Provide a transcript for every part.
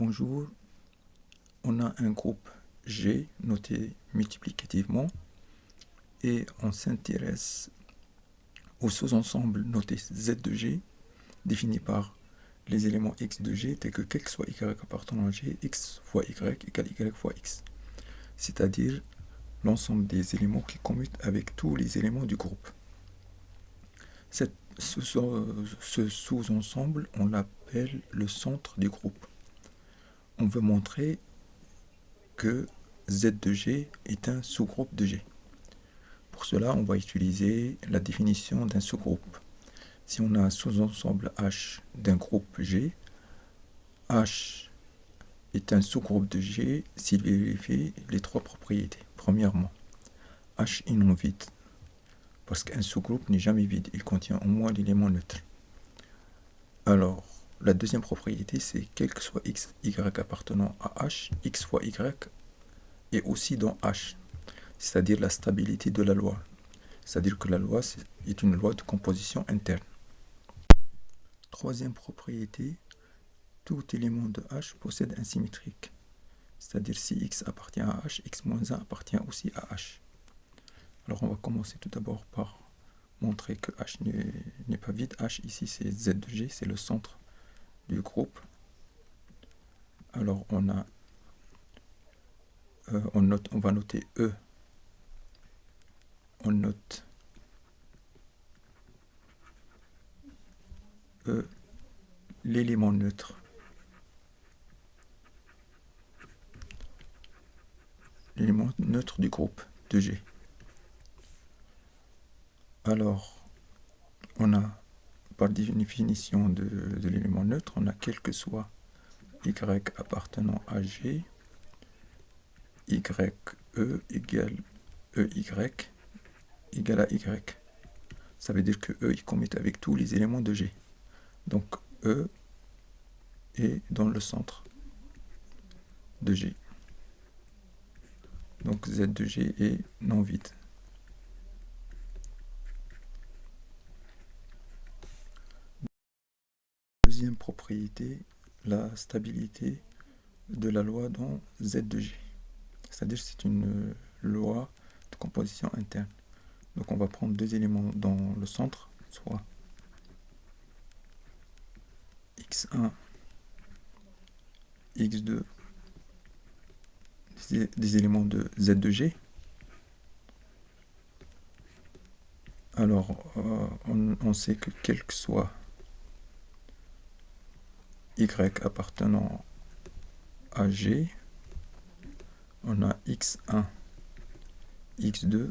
Bonjour, on a un groupe G noté multiplicativement et on s'intéresse au sous-ensemble noté Z de G défini par les éléments x de G tels que quel que soit y appartenant à G, x fois y égale y fois x, c'est-à-dire l'ensemble des éléments qui commutent avec tous les éléments du groupe. Ce sous-ensemble, on l'appelle le centre du groupe. On veut montrer que Z de G est un sous-groupe de G. Pour cela, on va utiliser la définition d'un sous-groupe. Si on a un sous-ensemble H d'un groupe G, H est un sous-groupe de G s'il vérifie les trois propriétés. Premièrement, H est non vide, parce qu'un sous-groupe n'est jamais vide, il contient au moins l'élément neutre. Alors, la deuxième propriété, c'est quel que soit x, y appartenant à H, x fois y est aussi dans H, c'est-à-dire la stabilité de la loi. C'est-à-dire que la loi est une loi de composition interne. Troisième propriété, tout élément de H possède un symétrique. C'est-à-dire si x appartient à H, x moins 1 appartient aussi à H. Alors on va commencer tout d'abord par montrer que H n'est pas vide. H ici c'est Z de G, c'est le centre du groupe. Alors on va noter E. On note E, l'élément neutre. L'élément neutre du groupe de G. Alors, on a, par définition de l'élément neutre, on a quel que soit y appartenant à G, y E égale EY égale à Y. Ça veut dire que E il commute avec tous les éléments de G. Donc E est dans le centre de G. Donc Z de G est non vide. Deuxième propriété, la stabilité de la loi dans Z de G. C'est-à-dire que c'est une loi de composition interne. Donc on va prendre deux éléments dans le centre, soit x1, x2, des éléments de Z de G. Alors on sait que quel que soit y appartenant à G, on a x1, x2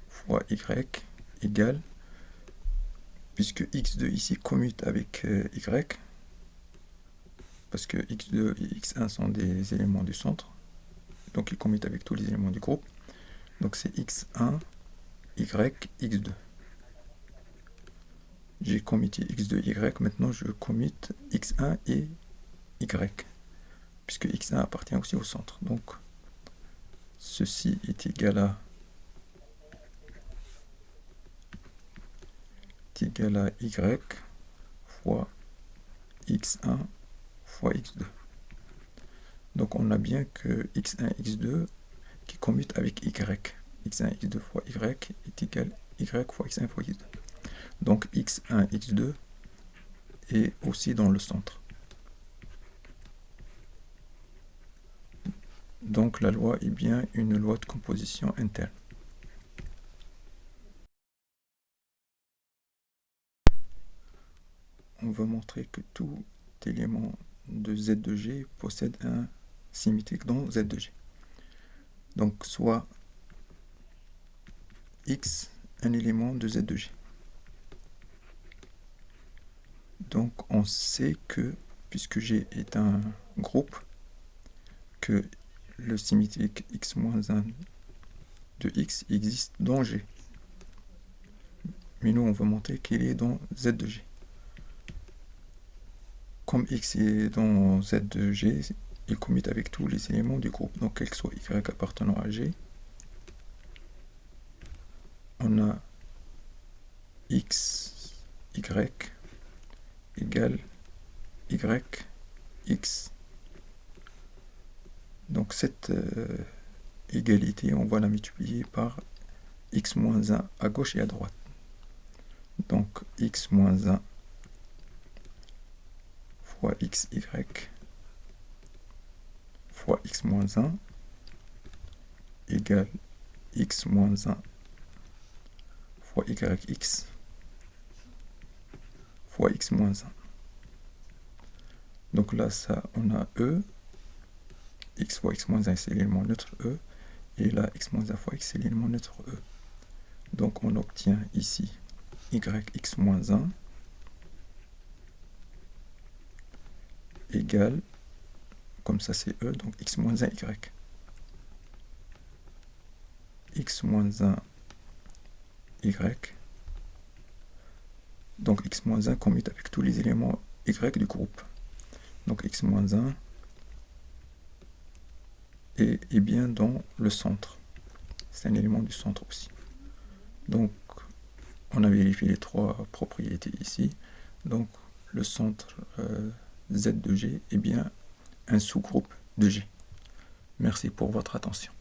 fois y égale, puisque x2 ici commute avec y, parce que x2 et x1 sont des éléments du centre, donc ils commutent avec tous les éléments du groupe. Donc c'est x1, y, x2. J'ai commuté x2, y, maintenant je commute x1 et y, puisque x1 appartient aussi au centre. Donc ceci est égal à y fois x1 fois x2. Donc on a bien que x1, x2 qui commute avec y. x1, x2 fois y est égal à y fois x1 fois x2. Donc x1, x2 est aussi dans le centre. Donc la loi est bien une loi de composition interne. On va montrer que tout élément de Z de G possède un symétrique dans Z de G. Donc soit X un élément de Z de G. Donc on sait que, puisque G est un groupe, que le symétrique x-1 de X existe dans G. Mais nous on va montrer qu'il est dans Z de G. Comme X est dans Z de G, il commute avec tous les éléments du groupe. Donc quel que soit Y appartenant à G, on a X, Y égale Y, x. Donc cette égalité, on va la multiplier par x moins 1 à gauche et à droite. Donc x moins 1 fois xy fois x moins 1 égale x moins 1 fois yx fois x moins 1. Donc là, ça, on a e, x fois x moins 1, c'est l'élément neutre e, et là, x moins 1 fois x, c'est l'élément neutre e. Donc on obtient ici yx moins 1 égale, comme ça c'est e, donc x moins 1 y. X moins 1 y. Donc x moins 1 commute avec tous les éléments y du groupe. Donc x moins 1 est bien dans le centre. C'est un élément du centre aussi. Donc on a vérifié les trois propriétés ici. Donc le centre Z de G est bien un sous-groupe de G. Merci pour votre attention.